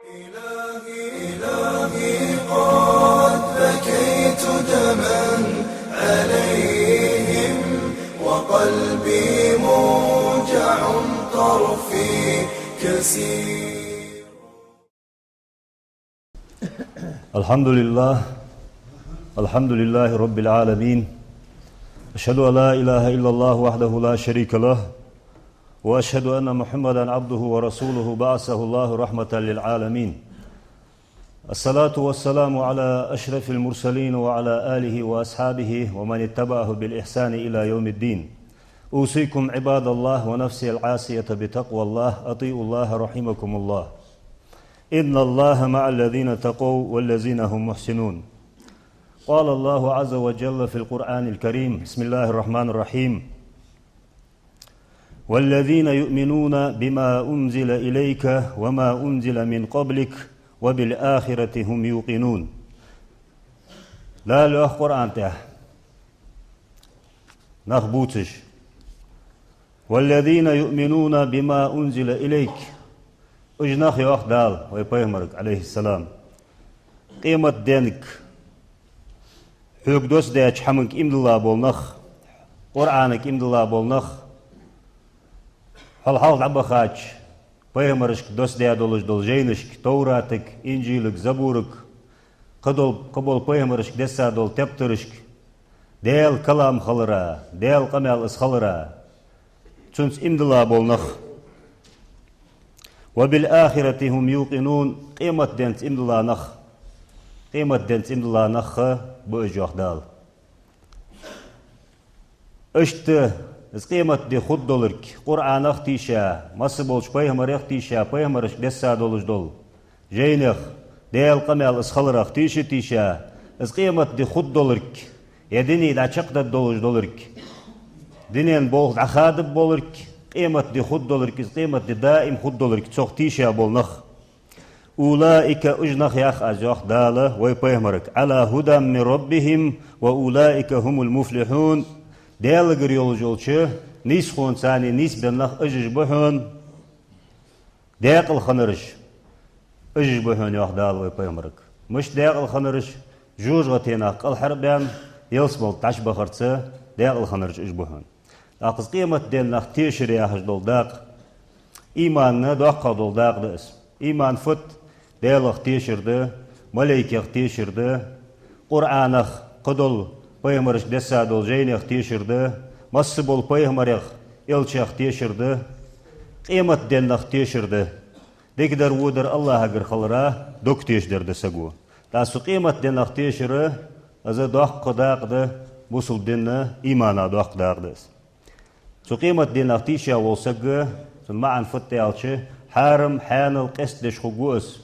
إلهي قد بكيت دما عليهم وقلبي موجع طرفي كسير. الحمد لله رب العالمين. أشهد أن لا إله إلا الله وحده لا شريك له، وأشهد أن محمدا عبده ورسوله بعثه الله رحمة للعالمين. الصلاة والسلام على أشرف المرسلين وعلى آله وأصحابه ومن اتبعه بالإحسان إلى يوم الدين. أوصيكم عباد الله ونفسي العاصية بتقوى الله. أطيعوا الله رحمكم الله. إن الله مع الذين تقوا والذين هم محسنون. قال الله عز وجل في القرآن الكريم: بسم الله الرحمن الرحيم: والذين يؤمنون بما أنزل إليك وما أنزل من قبلك وبالآخرة هم يوقنون. لا له قرآن ته نخبوتش. والذين يؤمنون بما أنزل إليك اجناخ يوخ دال ويبيهمرك عليه السلام قيمة دينك حق دوس ديش حمنك إمد الله بولنخ قرآنك إمد الله بولنخ حال عبا خاج بيهمرشك دوس ديا دولش دولجينشك توراتك إنجيلك زبورك قبول بيهمرشك دسا دول تبترشك ديل كلام خلرا ديل قمال اسخلرا تنس إمد الله بولنخ. وبالآخرة هم يوقنون قيمة دنت إمد الله نخ قيمة دنت إمد الله نخ بأجوخ دال اشت از قيمة دي خود دولرك قرآن اختيشا مصبولش بيهمر اختيشا بيهمرش دسا دولش دول جينخ ديل قمال اسخلر اختيش تيشا از قيمة دي خود دولرك يديني دا چقدر دولش دولرك دينين بول عخادب بولرك قيمة دي خود دولرك قيمة دي دائم خود دولرك تسوخ تيشا بولنخ. أولئك أجنخ ياخ أجوخ دالة ويبيهمرك على هدى من ربهم وأولئك هم المفلحون. ديالغر يولجولشي نيس خون ثاني نيس بنخ أجج بحون ديقل خنرش أجج بحون ياخ دالة ويبيهمرك مش ديقل خنرش جوج غتيناق الحربان يلسمل تعش بخرتسه ديقل خنرش أجج بحون. أقص قيمة دين نختيشر ياهج دول داق إيمان ندوقع دول داق دس إيمان فت ديل اختيشر ده ملائكة اختيشر ده قرآن قدل بيهمرش دسا دول جين اختيشر ده مصبول بيهمرخ إلش اختيشر ده قيمة دين نختيشر ده ديقدر ودر الله اگر خلرا دوكتيش در دسقو تاسو قيمة دين اختيشر ازا دوق داق ده بوصل دين إيمانا دوق داق دس سو قيمة دين اختيشا والسقه معن فتيالشي حارم حانل قسدش خقوس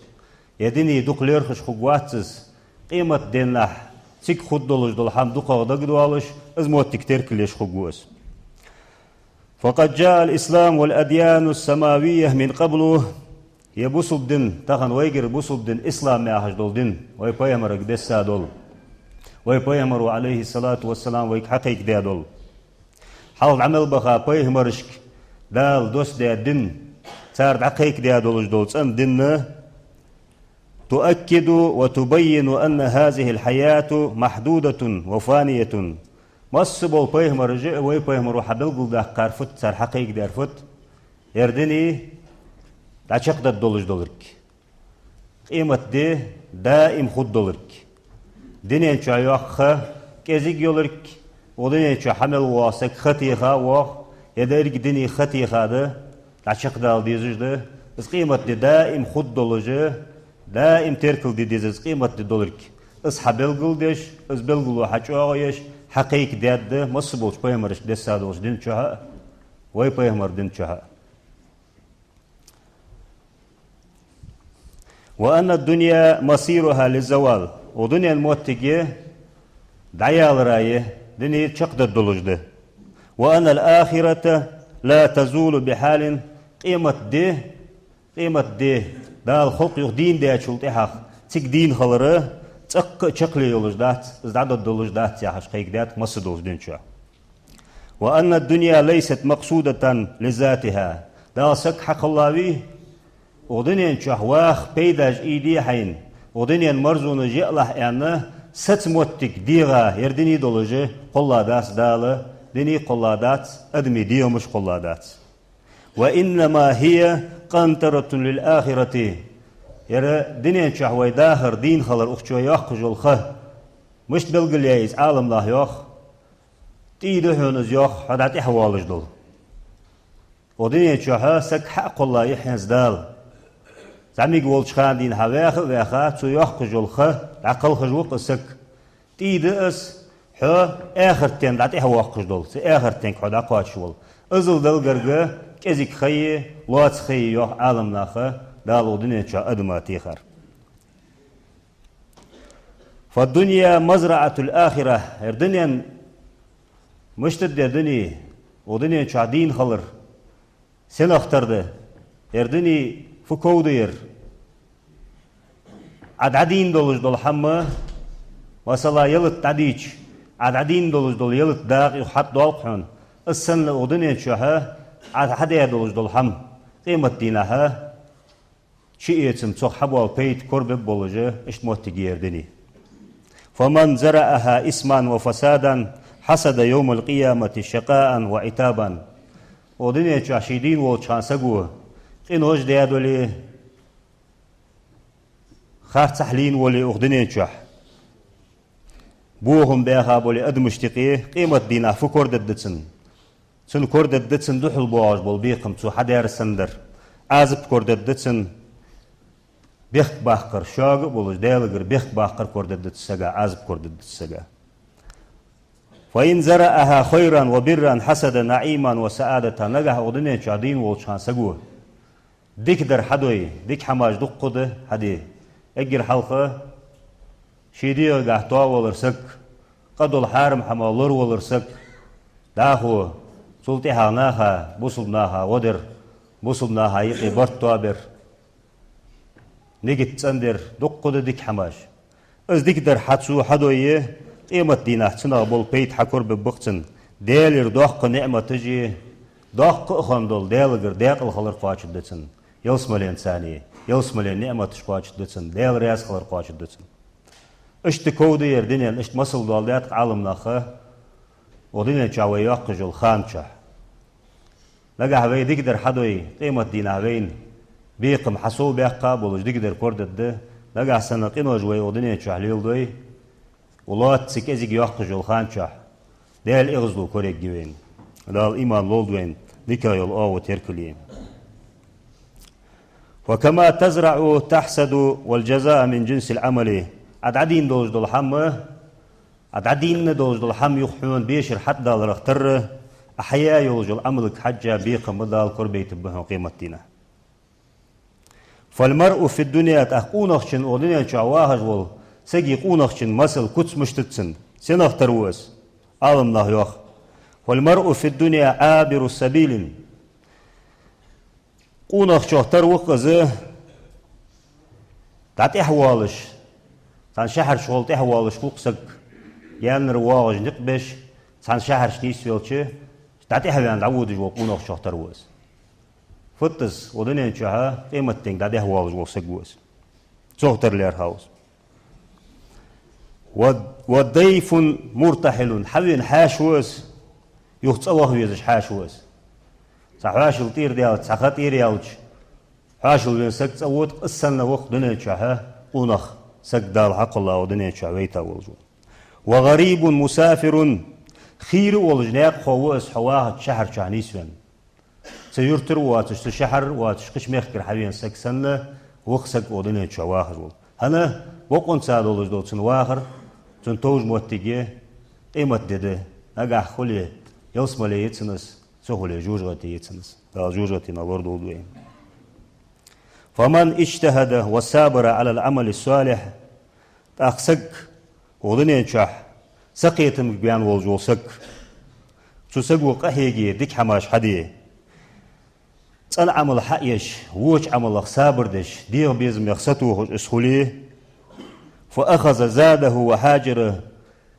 يديني دوق ليرخش خقواتسس قيمة دين نح سيك خود دولش دول حام دوقا دقدوالش ازموت تكترك ليش خقوس. فقد جاء الإسلام والأديان السماوية من قبله يبوصل دين تخن ويجر بوصل دين إسلام ياهج دول دين ويبايمرك دسا دول ويبايمروا عليه الصلاة والسلام ويك حقيق دي دول حال عمل بخا بيهمرشك دال دوس دي دين سارد عقيق دي دولش دول سن دين تؤكد وتبين أن هذه الحياة محدودة وفانية. مصبول بيهمرج ويبيهمرو حبلقل ده قارفت سار حقيق دي عرفت يردني دعشق ده دولش دولرك قيمة دي دائم خود دولرك دينين شو يوخ كيزيق يولرك ودنيا شو حمل واسك خطيخا وخ يدارك دنيا خطيخا ده تعشق دال ديزج ده بس قيمة دي دائم خود دولجه دائم تركل دي ديزج قيمة دي دولرك اس حبلقل ديش اس بلقلو حچوغيش حقيق دياد ده مصبولش بيهمرش دسا دولش دين چوها وي بيهمر دين چوها. وأن الدنيا مصيرها للزوال ودنيا الموتقية دعيال رايه دنيا چقدر دولج ده. وأن الآخرة لا تزول بحال قيمة دي دال خلق يخ دين دي أشولت إحاق تك دين خلره تق چقلي يولج دات ازداد دولج دات يا حشقيق دات مصدوج دين شو. وأن الدنيا ليست مقصودة لذاتها دال سك حق الله ودنيا شهواخ بيداج إيدي حين ودنيا مرزون جئلح يعني ستموتك ديغا يردني دولجي قلادات دالة دني قلادات أدمي ديو مش قلادات وإنما هي قنطرة للآخرة يرى دنيا شهوي داخر دين خلر أخشو يوخ جلخه مش بلغل يايز عالم الله يوخ تيدو هونز يوخ حدات إحوالج دول ودنيا شهوه سك حق الله يحنز دال زعمي قول شخان دين هواخ ويخا تو يوخ جلخه عقل خجوق سك تيدو اس حو آخر تين دات إحوالج دول سي آخر تين حدا قاتشول أزل دل قرقه كزيك خي لوات خي يوخ عالم ناخه دالو دنيا شهوه أدماتي خر فالدنيا مزرعة الآخرة الدنيا مشتد الدنيا ودنيا شعدين خلر سن اخترده الدنيا فكودير عدين دولج دول حمى وصلا يلت تعديج عدين دولج دول يلت داغ يحط دولقحون السن ودنيا شها عدين دولج دول حم قيمة دينها شيء يتم تصحبوا البيت كرب بولجه اشتموت تجير دنيا فمن زرعها اسما وفسادا حسد يوم القيامة شقاء وعتابا ودنيا شاشيدين والشان سقوه قين وش ديادولي خاف تحلين ولي أخدنيا شاح بوهم بيها بولي أدمشتقيه قيمة دينا فكور ددتسن سن كور ددتسن دحل بواج بول بيقم تو حدير سندر عازب كور ددتسن بيخ باخر شاق بولج ديالغر بيخ باخر كوردد السجا عازب كوردد السجا فإن زرعها خيرا وبرا حسد نعيما وسعادة نجح ودنيا شادين والشان سجوه ديك در حدوي ديك حماج دقده هدي اجر حلقه شيديو قحطوا ولرسك قدو الحارم حمالور ولرسك داخو سلطيها ناها بوصلناها ودر بوصلناها يقي برت توابر نيجي تصندر دقده ديك حماش از ديك در حدسو حدويه قيمة دينا تنا بول بيت حكور ببقتن ديلر دوق نعمة تجي دوق خندل ديلر داقل خلر قاچدتن يلسملين ثاني يلسملين نعمة تشقاچدتن ديل رياس خلر قاچدتن اشت كودير دنيا اشت مسل دولات عالم ناخه ودنيا جاوي يقجل خانچه لقى هوي ديك در حدوي قيمة دينا هوين بيقم حسو بيقا بولج ديك در كوردد لقى سنة قينو جوي ودنيا جاهليل دوي ولات سكازيك يحقج الخانشة دال إغزلو كوريك جوين دال إيمان لولدوين نكايل آو تركلين وكما تزرع تحسد والجزاء من جنس العمل عدين دوج دول حم عدين دوج دول حم يخحون بيشر حد دال رختر أحياء يولج العمل حجة بيقم دال كوربيت بهم قيمة دينا فالمرء في الدنيا تأخونخشن ودنيا شعواهج وال سجي قونخشن مسل كتس مشتتسن سنخ تروس عالم الله يوخ والمرء في الدنيا عابر السبيل قونخشو تروق زه تعت احوالش تان شهر شغل احوالش فوقسك يان رواج نقبش تان شهر شنيسيولش تعت احوال عود جو قونخشو تروس فتس ودنيا شها قيمة تين تعت احوالش وسجوس زوتر لير هاوس والضيف مرتحل حوين حاشوس يختصوه يزش حاشوس صحاشل طير ديالت سخطير يالج حاشل بين سك تصوت السنة وقت دنيا شها قنخ سك دال حق الله ودنيا شويتا والجو وغريب مسافر خير والجناق خوس حواه شهر شانيسون سيرتر واتش شهر واتش قش مخكر حوين سك سنة وقسك ودنيا شواهر هنا وقن سادولج دوتسن واخر تن توج موتيجي قيمة دده نجح خلي يوسملي يتسنس سهولي جوجغتي يتسنس قال جوجغتي نور دولوين فمن اجتهد وصابر على العمل الصالح تأخسك ودنيا شح سقيتم بيان والجو سك تسقو قهيجي ديك حماش حدي تن عمل حقيش ووش عمل صابر دش ديو بيزم يخسطوه اسخوليه فأخذ زاده وحاجره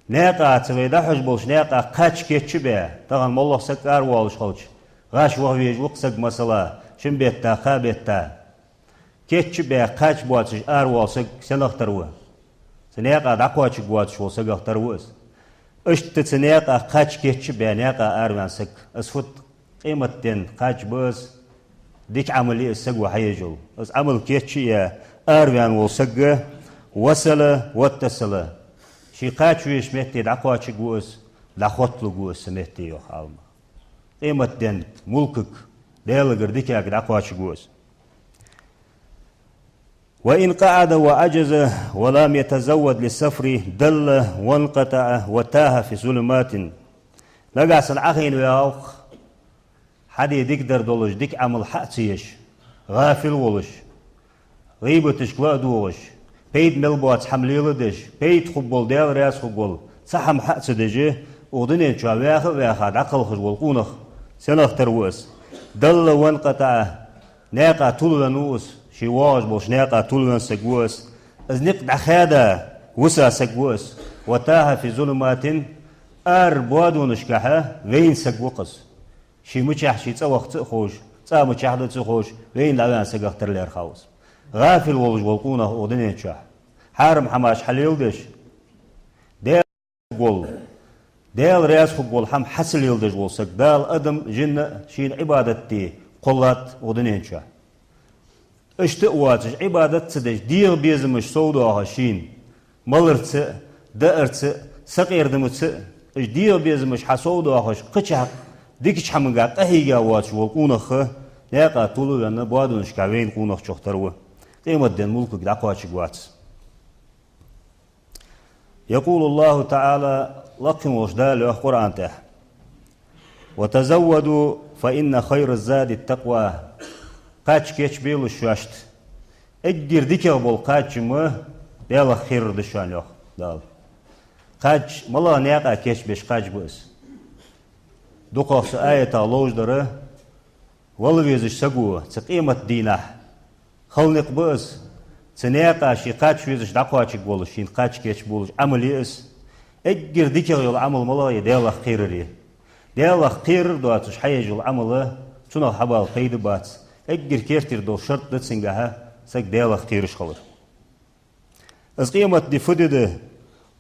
ناقا تغيدا حجبولش ناقا قاچ كيتشبه طبعا والله سكار والش خلش غاش وهويج وقسق مسلا شنبيتا خابيتا كيتش بيا قاش بواتش والسك سنختروا سنيقا دقواتش بواتش والسك اختروا اشت سنيقا قاش كيتش بيا نيقا وانسك اسفت قيمة دين قاش بوز ديك عملي السق وحيجل اس عمل كيتش يا وان والسك وصل واتصل شي قاش ويش مهتي دقواتش بوز لخوت لغوز سمهتي يو خالما قيمة دين ملكك ديالغر ديكاك دقواتش بوز وإن قعد وعجز ولم يتزود للسفر دل وانقطع وتاه في ظلمات لقاس العخين وياوخ حدي ديك دولش ديك عمل حقتيش غافل ولش غيبتش كلا دولش بيت ملبوات حمليل دش بيت خبول ديال راس خبول صحم حقت دجي ودنين شو وياخد عقل خجول قونخ سنخ تروس دل وانقطع ناقا طول نوس شي واج بوش ناقا طول سقوس از نقد خادا وسا سقوس وتاها في ظلمات بوادو نشكحه وين سقوقس شي مچح شي تصوخ تخوش تصا مچح تخوش وين لا سقختر لير خاوس غافل ووج والقونه ودنين شح حارم حماش حليل دش ديل قول ديل راس قول حم حسل يلدج والسق دال ادم جن شين عبادتي قلات ودنين شح اشتقواتش عبادة تدش دير بيزمش صودوها شين ملرت دأرت سقير دمت اش دير بيزمش حصودوها قشح ديكش حمقا قهيقا واتش والقونخ ناقا طولو يانا بوادونش كاوين قونخ شوختروا قيمة دين ملكك دقواتش قواتس يقول الله تعالى لقم وشدال القرآن تح وتزودوا فإن خير الزاد التقوى قاچ كيچ بيلو شاشت اجدير ديكر بول قاچ ما ديال خير دشان يوخ دال قاچ ملا نياقا كيچ بيش قاچ بس دوقوس آية لوج دره والويزش سقوه تقيمة دينه خلنق بس تنياقا شي قاچ ويزش دقواچ بولش شين قاچ كيچ بولش عملي اس اجدير ديكر يول عمل ملا ديال خير ري ديال خير دواتش حيجل عمله تنو حبال قيد بات اجر كيرتر دو شرط دتسنجها سك ديال خيرش خلر از قيمة دي فدده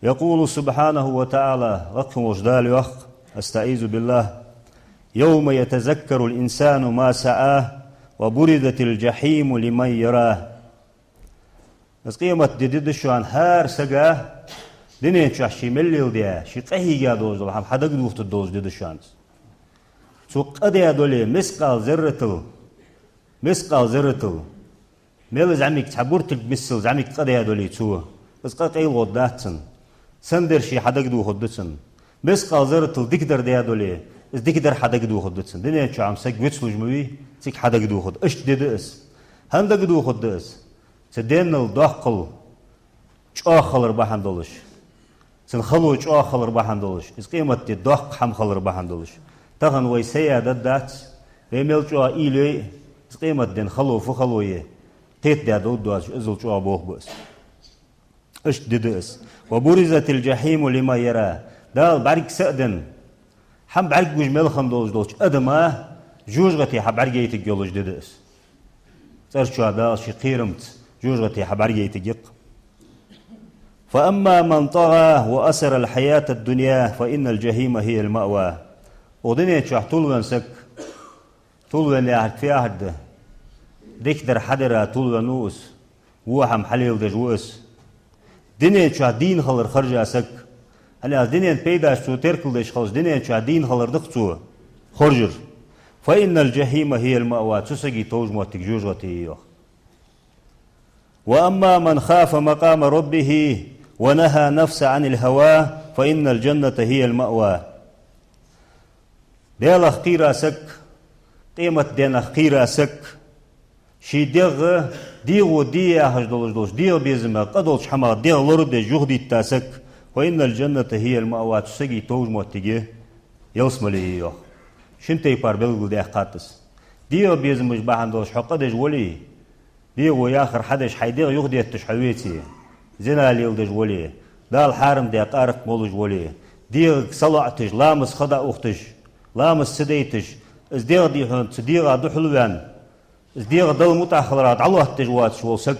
يقول سبحانه وتعالى رقم وجدال يخ استعيذ بالله يوم يتذكر الإنسان ما سعاه وبردت الجحيم لمن يراه از قيمة دي دشوان هار سقاه دينين شي مليل ديا شي قهيقا دوز هم حدق دوفت الدوز دي دشوان سوق قديا دولي مسقال زرتل ميل زعميك تعبورتك مسل زعميك قديا دولي تو بس قيل غداتن سندر شي حدق دو خدتن مسقال زرتل ديكدر ديا دولي از ديكدر حدق دو خدتن دينين شو عم سك ويتسلو جموي سيك حدق دو خد اش ديدس هندق دو خدس سدينل داخل چا خلر بهندلش سن خلو چا خلر بهندلش از قيمت دي داخ حم خلر بهندلش تغن وي سيادة دات ويميل چا إيلي قيمة دين خلو فخلوية قيت دادو دواج ازل چو ابوه بس اش ددس وبرزت الجحيم لما يرى دال بارك سأدن حم بارك جمل خندوج دوش ادما جوجغتي حبارجيت جولج ددس سرچو دال شي قيرمت جوجغتي حبارجيت جق فأما من طغى وأسر الحياة الدنيا فإن الجحيم هي المأوى ودنيا چو طولون سك طولون يا في أحد ديكدر حدرا طولون نوس وهم حليل دجوس دنيا چو دين خلر خرجا سك هلا دنيا بيداش تو تركل دش خلص دنيا چو دين خلر دقتو خرجر فإن الجحيم هي المأوى تسقي توج موتك جوجوتي وأما من خاف مقام ربه ونهى نفس عن الهوى فإن الجنة هي المأوى ديال خيرا سك قيمة دين خيرا سك شي ديغ دي هجدولش ديغ بيزما قدولش حما ديغ لرد جهدي تاسك وإن الجنة هي المأوى تسقي توج موتيجي يوسملي شنتي بار بلغل دي قاتس ديغ بيزمش باهندولش حقدش ولي ديغ وياخر حدش حيديغ يغدي التشحويتي زنا ليلدج ولي دال حارم دي قارق مولج ولي ديغ صلعتش لامس خدا اختش لامس سديتش از ديغ دي هون تديغ دو حلوان ديغ دل متأخرات الله تجوات شو سك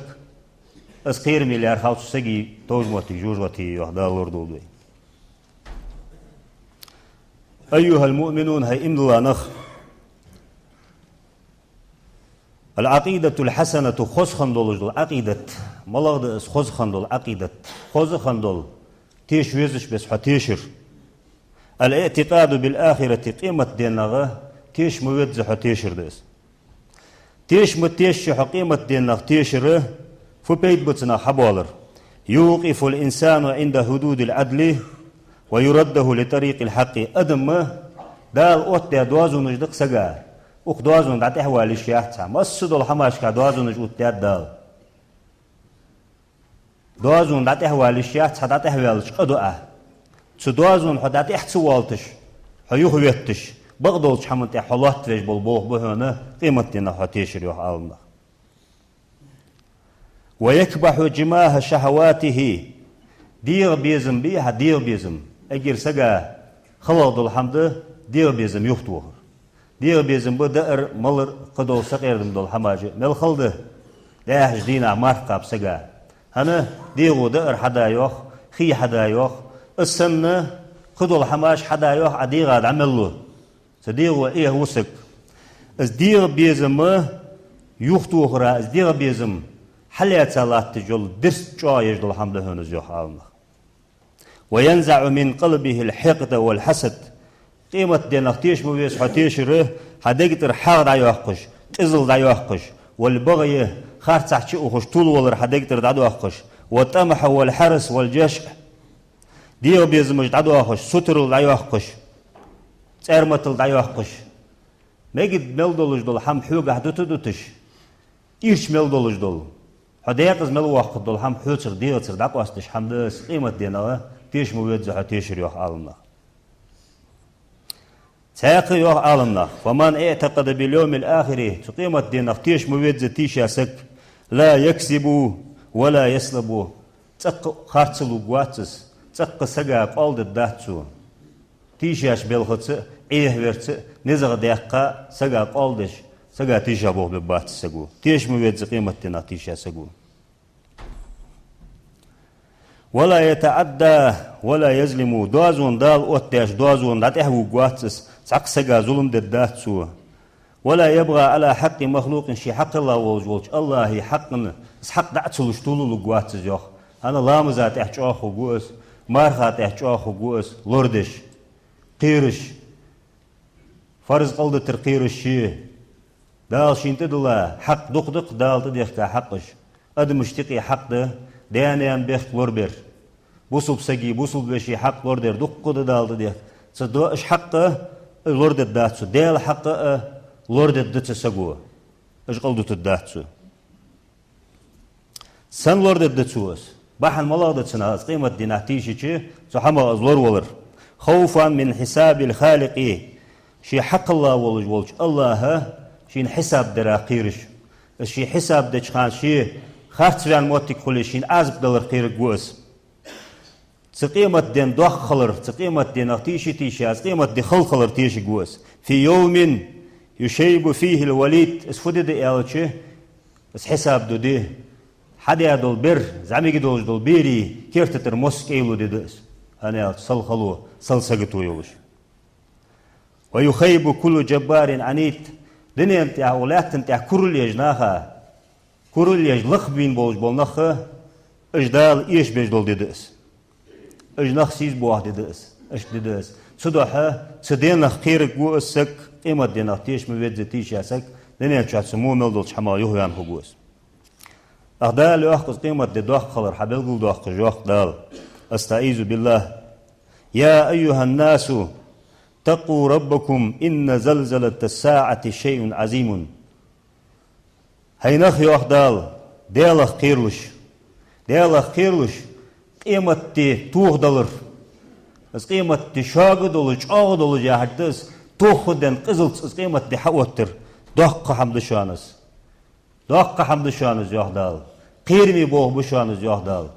أسخير مليار خالص سجي توجمتي جوجتي يهدا لوردو. أيها المؤمنون هاي إملا نخ العقيدة الحسنة خص خندول العقيدة ملغد اس خص خندول عقيدة خص خندول تيش ويزش بس حتيشر الاعتقاد بالآخرة قيمة دينغا تيش مويدز حتيشر ديس تيش متيش قيمة دينغ تيشر فبيت بتنا حبالر يوقف الإنسان عند حدود العدل ويرده لطريق الحق أدم دال أوت دوازو نجدق سجا أخ دوازو ندعت أحوال الشياحة مسد الحماش كدوازو نجود دال دوازو ندعت أحوال الشياحة دعت أحوال شقدوء تدوازو ندعت إحتوالتش حيوهويتش بغدولش حمنت حلات فيش بالبوه بهنا قيمتنا حتيشر يوح عالنا ويكبح جماه شهواته دير بيزم بيها دير بيزم أجر سجا خلاد الحمد دير بيزم يختوه دير بيزم بدأر ملر قدو سقير دم الحماجة مل خلده لا جدينا مرقب سجا هنا ديرو دأر حدا يوخ خي حدا يوخ السنة قدو الحماش حدا يوخ عدير عد عمله سديرو إيه وسك از دير بيزم يختوه را از دير بيزم حليت صلاة تجول درس جايج دل الحمد هنا زيوخ عالنا وينزع من قلبه الحقد والحسد قيمة دينختيش مويس حتيشره حدقتر حاغ دا يوحقش تزل دا يوحقش والبغي خارتح شئوخش طول ولر حدقتر دا يوحقش والطمح والحرس والجشع ديو بيزمش دا يوحقش ستر دا يوحقش تيرمتل دا يوحقش ميجد ملدولش دول حم حوغ حدوتو دوتش إيش ملدولش دول حديقز ملو وقت دول حم حوتر ديوتر دا قواستش حمدس قيمة دينه تيش مويد حتيشر يوح عالمنا ساقي يوح عالمنا فمن اعتقد باليوم الآخر قيمة دينه تيش مويد تيش سك لا يكسب ولا يسلب تق خارتلو قواتس تق سقا قالد الداتسو تيشاش بالخطس ايه ورت نزغ ديقا سقا قالدش سقا تيشا بوه ببات سقو تيش مويد قيمة دينه تيش سقو ولا يتعدى ولا يظلم دوازون دال اوتاش دوازون دات اهو قواتس سقسقا ظلم دداتسو ولا يبغى على حق مخلوق شي حق الله وجولش الله حق حق دعتلوش طولو قواتس يوخ انا لامزات احجوخو قوس مارخات احجوخو قوس لوردش قيرش فرز قلد ترقيرش شي دال شينت دلا حق دق دال تديخ حقش ادمشتقي حق ده ديانيان بيخ لوربر بوصل بسجي بوصل بشي حق لوردر دق دالد ديخ صدو اش حق لورد داتسو ديال حق لورد دتسقو اش قلدو تداتسو سن لورد دتسوس بحن ملاغ دتسناز قيمة ديناتيشي سحما ازلور ولر خوفا من حساب الخالق شي حق الله ولج الله شي حساب دراقيرش شي حساب دچخان شي خارتسوان موتي كوليشين ازب دلر قير قوس قيمة دين دوخ خلر قيمة دين تيشي تيشي قيمة دي خلر تيشي قوس في يوم يشيب فيه الوليد اسفودي دي الچه اس حساب دو دي حدا دول بر زعمي دول دول بيري كيرتتر موسكيلو دي دس انا صل خلو صل سقطو يولش ويخيب كل جبار عنيد دنيا انتع ولات انتع كرل يجناها كرل يجلخ بين بوج بولنخ اجدال ايش بيجدول دي دس اجنخ سيز بواه دي دس اش دي دس صدوحة صدينخ خيرك قوسك قيمة دينخ تيش مويد تيش ياسك دنيا تشعت سمو ملدولش حما يهويان قوس اخدال يوحقز قيمة دي دوخ خلر حبيل دوخ جوخ دال استعيذ بالله يا أيها الناس اتقوا ربكم إن زلزلة الساعة شيء عظيم هينخ يوخدال ديالخ خيرلش قيمة توخ دلر از قيمة شاق دلج آغ دلج يحدث توخ دن قزلت از قيمة حوتر دق حمد شانز يوخدال قيرمي بوغ بشانز يوخدال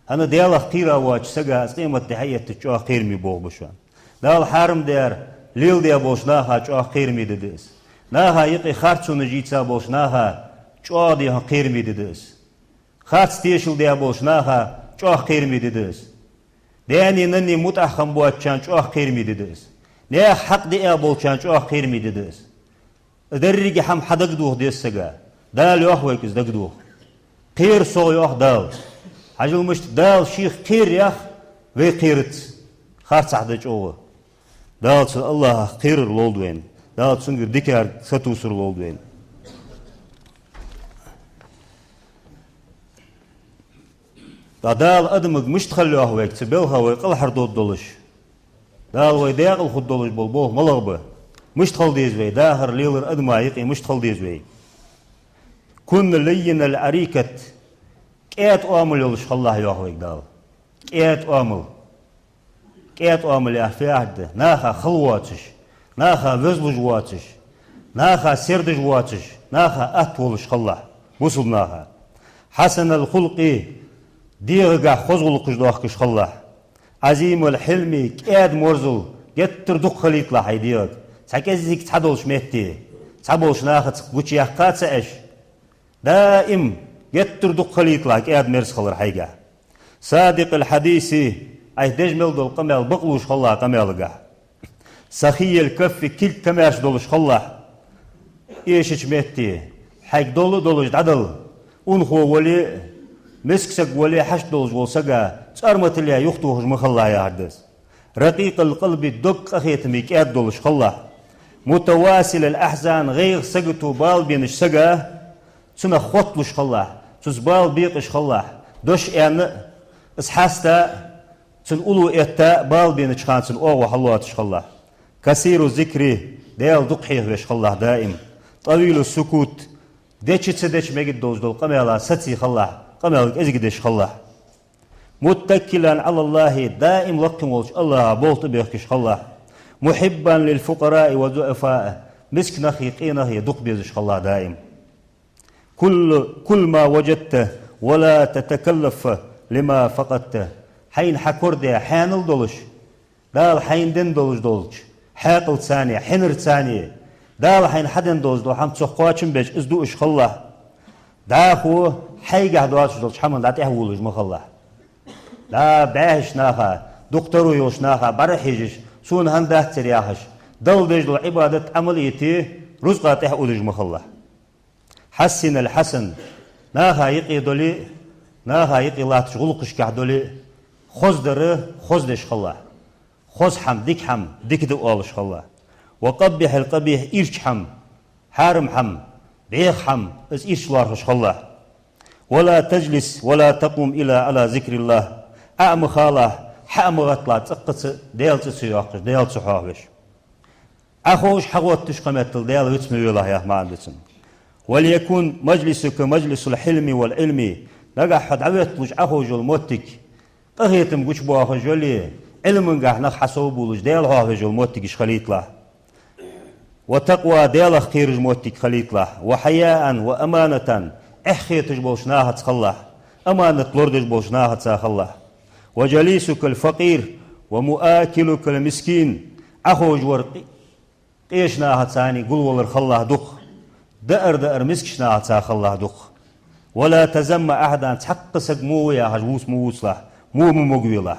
أنا ديالخ قيرا واج سجا از قيمة حية تشوا قيرمي بوغ بشان دال حرم دير ليل ديا بوشناها تشوا قيرمي ددس Naha yıqı xarçunu jitsa bolş naha çoğ diye qirmi dediz. Xarç teşil diye bolş naha çoğ qirmi dediz. Deni nani mutahham bu açan çoğ qirmi dediz. Ne haq diye bolçan çoğ qirmi dediz. Derrigi ham hadagduh desega. Dal yox vekiz dagduh. Qir so yox dal. Hacılmış dal şeyh qir yax ve qirit. Xarç ahda çoğu. Dal Allah qir lolduen. Dal çünkü dikar satusur lolduen. Dal adımık müştxal yox vekti belha ve qılhar doluş. Dal ve dayaqıl xud doluş bol malagı. مشتخل ديزوي داهر ليلر أدمى يقي مشتخل ديزوي كن لين العريكة كيات أمل يلش الله يوحوك دال كيات أمل يا في عهد ناخا خلواتش ناخا وزلج واتش ناخا سردج واتش ناخا أتولش الله وصل ناخا حسن الخلق ديغا خزغلقش دوخكش الله عظيم الحلم كياد مرزل جتر دق خليط لحي ديغ ساكزيك تحدولش مهتي تحبولش ناخد قوشي يحقات اش دائم يتر دق خليط لك اياد مرس خلر حيقا صادق الحديثي اي دجمل دول قمال بقلوش خلا قمالقا سخي الكف كل كماش دولش خلا ايشش مهتي حيق دولش دعدل انخو ولي مسكسك ولي حش دولش والسقا تارمت اللي يخطوهش مخلا يعدس رقيق القلب الدق اخيتميك اياد دولش خلا متواصل الأحزان غير سجتو بال بينش سجا سنة خطلش خلا سوز بال بيقش خلا دوش يعني اسحاستا سن أولو إتا بال بينش خان سن أوه حلواتش خلا كثير الذكر ديال دقحيه وش خلا دائم طويل السكوت ديش تسدش مجد دوز دول قميلا ستي خلا قميلا ازقدش خلا متكلا على الله دائم لقم ولش الله بولت بيخش خلا محبا للفقراء والضعفاء مسك نخي قينه يدق بيزش الله دائم كل ما وجدته ولا تتكلف لما فقدته حين حكور دي حانل دولش دال حين دين دولش حاقل ثانية حنر ثانية دال حين حدن دولش دول حم تسخواتشن بيج ازدوش خلا داخو حيقه دواتش دولش حمن دات احولش مخلا لا باهش ناخا دكتورو يوش ناخا برحيجش سون هنده ترياحش دل دجل عبادة عمليتي رزقات احولج مخلا حسن الحسن ناخا يقي دولي ناخا يقي الله تشغلقش كحدولي خوز دش خلا خوز حم ديك دو آلش خلا وقبح القبيح إيرش حم حارم حم بيخ حم از إيرش لارش خلا ولا تجلس ولا تقوم إلا على ذكر الله أعم خاله حام غطلا تقص ديال تسياقش ديال تحاوش أخوش حغوت تشقمتل ديال وتسمي الله يا ما عندسن وليكن مجلسك مجلس الحلم والعلم لقى حد عويتلوش أخوش الموتك قهيتم قش بواخ جولي علم قح نخ حسوبولوش ديال هاوش الموتك خليط له وتقوى ديال خيرج موتك خليط له وحياء وأمانة احخيتج بوشناها تخله أمانة لوردج بوشناها تخله وجليسك الفقير ومؤاكلك المسكين أخوج ورقي قيشناها تاني قل والر خله دق دأر مسكشناها تا خله دق ولا تزم أحدا تحقسك مو يا هجوس موس له مو مقوي له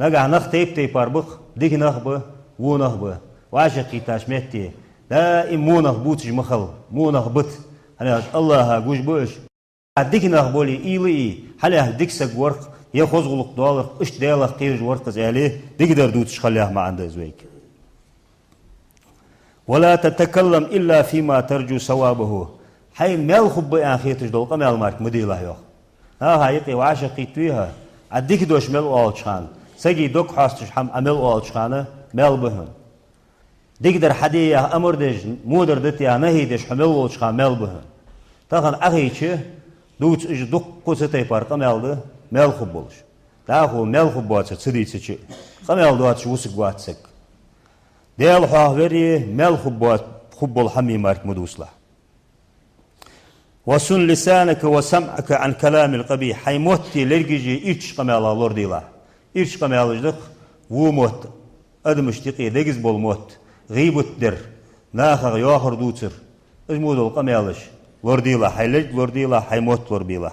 نقع نخ تيب أربخ ديك نخب و نخب وعشقي تاشمتي دائم مو نخبوتش مخل مو نخبت هلا الله جوش بوش ديك نخبولي إيلي هلا ديك سك ورق يخوز غلق دولار اش ديالك قيرج ورقز عليه تقدر دوتش خليها ما عنده زويك ولا تتكلم إلا فيما ترجو ثوابه حين مال خب أخيتش دول قمال مارك مديله يوخ ها هايقي وعاشقي تويها عديك دوش مال أولشان سجي دوك حاستش حم عمل أولشانه مال بهن تقدر حديه أمر دج مودر دتيا نهي دش حمل أولشان مال بهن تاخن أخيتش دوتش إج دوك قصتي بار قمال ده مال خب بولش تاخو مال خب باتش تسديتش قمال دواتش وسق واتسك ديال حاوري مال خب بول حمي مارك مدوسله وسن لسانك وسمعك عن كلام القبيح حيموتي لرجي إيش قمال الله ديلا إيش قمال جدك وموت أدمشتقي دجز بول موت غيبت در ناخر يوخر دوتر اجمود القميالش لورديلا حيلج لورديلا حيموت لوربيلا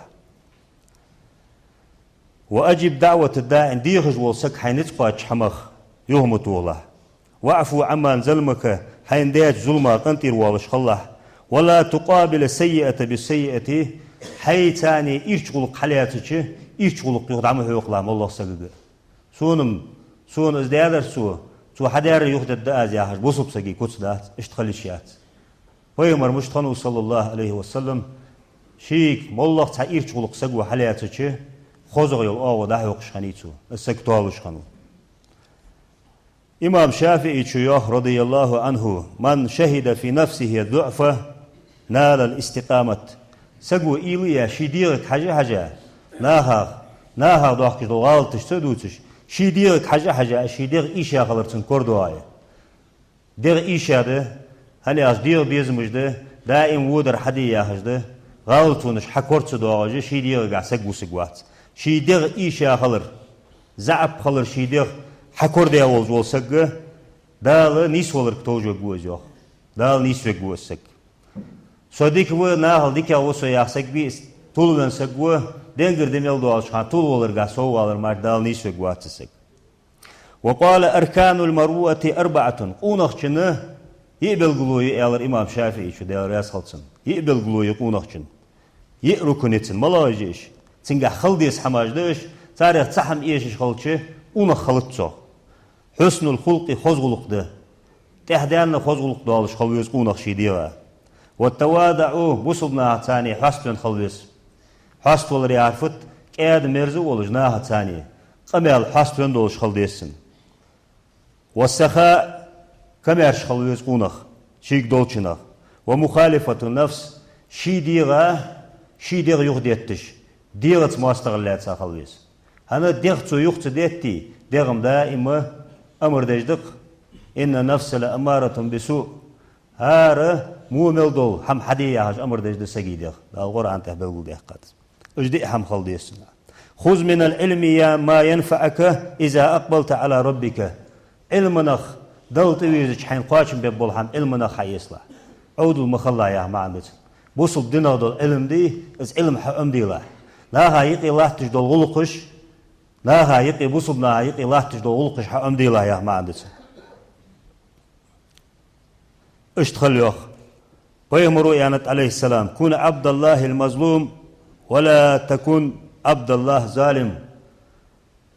وأجب دعوة الداع ديخج والسك حينتقاش حمخ يهمت والله واعفو عما انزلمك حين ديت ظلمة قنطير والش خله ولا تقابل السيئة بالسيئة حي تاني إيرشغلق حلياتك إيرشغلق يخدعمه يقلام الله سجد سون ازدادر سو حدار يخد الداز يا حاج بوصب سجي كتسدات اشتخلشيات ويمر مشتخنو صلى الله عليه وسلم شيك مولله تا إيرشغلق سجو حلياتك خوزغ يل آو ده يقشخنيتو السكتوالش خنو إمام شافعي شيوخ رضي الله عنه من شهد في نفسه الضعف نال الاستقامة سجو إيليا شديرك حاجة ناها ضحك غالطش تدوتش شديرك حاجة شدير إيشا غلطن كردواي دير إيشا ده هني أصدير بيزمج ده دائم ودر حديا هجده غلطونش حكورت دواجه شدير قا سجو سجوات شدير إيشا خلر زعب خلر شدير حكور ده أول سجى دال نيس ولر كتوجو جوزيو دال نيس وجوسك صديق و ناهل ديك أوسو يحسك بيس طولن سجوا دينجر دميل دوالش خان طول ولر جاسو ولر مار دال نيس وجواتسك وقال أركان المروءة أربعة قونخشنه يقبل قلوي على الإمام شافعي شو ده رأس خلصن يقبل قلوي قونخشن يقركنيتن ملاجيش تنجح خلديس حماجدش تاريخ تحم إيش خلتشه قونخ خلتشو حسن الخلق خزغلق ده تهدان خزغلق دالش خلويس قونخ شيديرا والتواضع بوصلنا ثاني حسن خلويس حسن ولري عرفت كاد مرزو ولجناها ثاني قمال حسن دولش خلديسن والسخاء كمارش خلويس قونخ شيك دولشنخ ومخالفة النفس شيديرا يخديتش ديرت ماستغلات خلويس هنا ديرتو يخديتي ديرم دائما أمر دجدق إن النفس لأمارة بسوء هذا مو ملدول هم حديا هاج أمر دجد سجيدة القرآن تهبل دقات أجدئ هم خلديسنا خذ من العلم ما ينفعك إذا أقبلت على ربك علمنخ دلت ويزج حين قاشم ببول هم علمنخ حيسلا عود المخلا يا ما عندك بوصل دينا دول علم دي إز علم حقم دي لا لا هايقي الله تجدول غلقش لا هايقي بوصلنا هايقي الله تجدول غلقش حقم دي لا يا ما عندك اشتغل يوخ ويمروا يعني عليه السلام كون عبد الله المظلوم ولا تكون عبد الله ظالم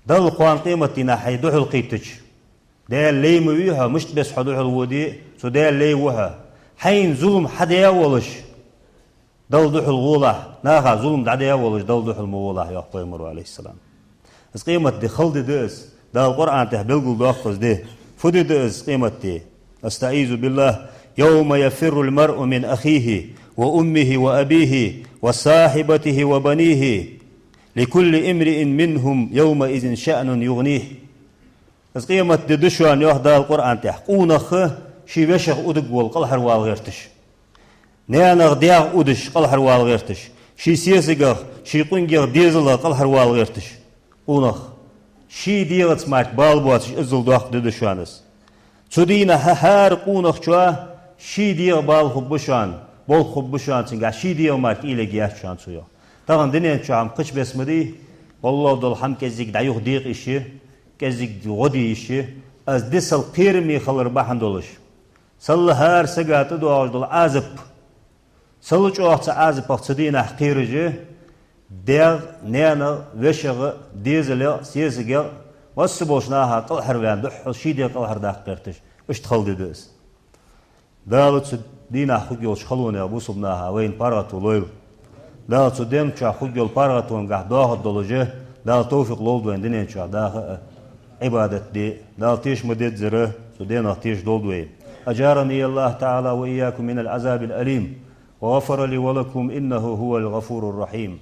دل قوان قيمتنا حيدوح القيتج ديال لي مويها مش بس حدوح الودي سو ديال لي وها حين ظلم حدا يولش دل دوح الغولة ناها ظلم دعدا يولش دل دوح المولاه يوخ ويمروا عليه السلام اس قيمة دي خلد ديس دا القرآن تهبلقل دوخص دي فدي ديس قيمة دي استعيذ بالله يوم يفر المرء من أخيه وأمه وأبيه وصاحبته وبنيه لكل امرئ منهم يومئذ شأن يغنيه از قيمة دشوان يهدى القرآن تحقونخ شي بشغ أدق والقلحر والغيرتش نيانغ دياغ أدش قلحر والغيرتش شي سيسيغ شي قنجر ديزل قلحر والغيرتش قونخ شي ديغت مارك بالبواتش ازل دوخ دشوانس تدينا هار قونخ شوا شي ديغ بال خبشان بول خبشان تنقع شي ديغ مارك إلى جيات شان سويا طبعا دنيا شو عم قش بسمدي والله دول حم كزيك دعيوه ديغ إشي كزيك غدي إشي از ديسل قيرمي خلر باحن دولش سل هار سقات دواج دول عازب سل جوات عازب اقتصدينا قيرجي ديغ نيانا وشغ ديزل سيزيغ واسبوشناها قلحر وان دحو شي ديغ قلحر داخ قرتش اشتخل ديدس دالت دينا خوجيوش خلونا بوصبناها وين بارغتو لويل دالت ديم شا خوجيول بارغتو نقح داخل دولجه دال توفيق لولد وين دينين شا داخ عبادت دي دال تيش مدد زره سدينا تيش دولدوين أجارني الله تعالى وإياكم من العذاب الأليم وغفر لي ولكم إنه هو الغفور الرحيم